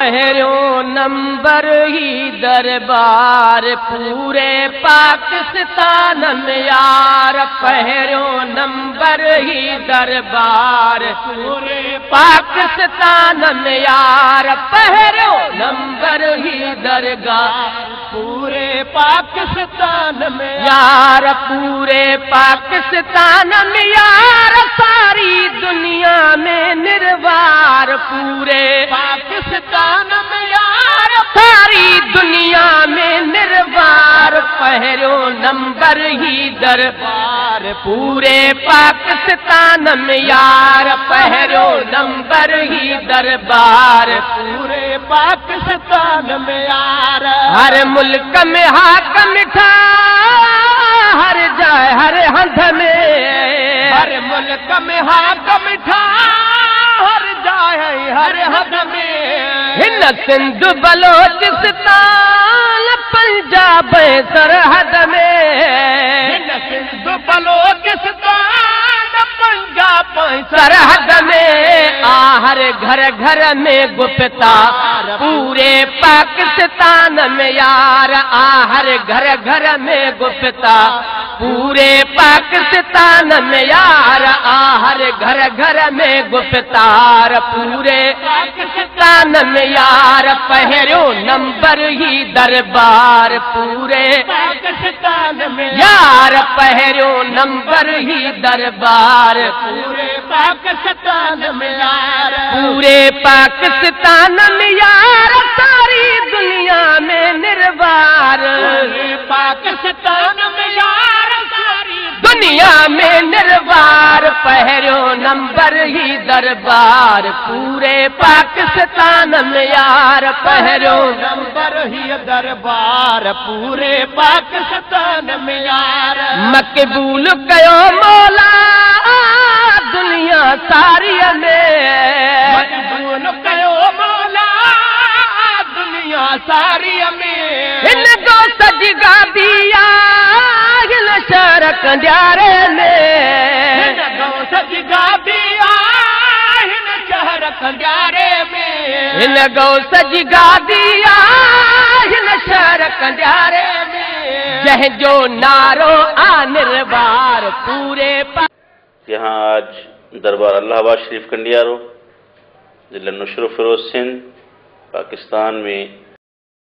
पहिरियों नंबर ही दरबार पूरे पाकिस्तान में यार। पहिरियों नंबर ही दरबार पूरे पाकिस्तान में यार। पहिरियों नंबर ही दरगाह पूरे पाकिस्तान में यार। पूरे पाकिस्तान में यार। सारी दुनिया में निर्वार पूरे पाकिस्तान में यार। सारी दुनिया में निर्वार। पहिरियों नंबर ही दरबार पूरे पाकिस्तान में यार। पहिरियों नंबर ही दरबार पूरे पाकिस्तान में यार। हर मुल्क में हाकम था हर जाए हर हंध में। हर मुल्क में हाकम था हर जाए हर हद में। हिंद सिंध बलोचिस्तान पंजाब सरहद में। हिंद सिंध बलोचिस्तान पंजाब सरहद में। हर घर घर में गुप्ता पूरे पाकिस्तान में यार। हर घर घर में गुप्ता पूरे पाकिस्तान में यार। हर घर घर में गुप्तार पूरे पाकिस्तान में यार। पहिरियों नंबर ही दरबार पूरे पाकिस्तान में यार। पहिरियों नंबर ही दरबार पूरे पाकिस्तान में यार। पूरे पाकिस्तान में यार। सारी दुनिया में निर्वार पाकिस्तान में यार। दुनिया में निर्वार। पहिरियों नंबर ही दरबार पूरे पाकिस्तान में यार। पहिरियों नंबर ही दरबार पूरे पाकिस्तान में यार। मकबूल कयो मौला दुनिया सारी में। मकबूल कयो मौला दुनिया सारी में। इनको सजगा दिया शहर कंडियारे में। सजगा दिया शहर कंडियारे में। इन गौ सजगा दिया शहर कंडियारे में। जह जो नारो निर्वार पूरे यहाँ आज दरबार अल्लाहाबाद शरीफ कंडियारो जिला नुशर फिरोज सिंध पाकिस्तान में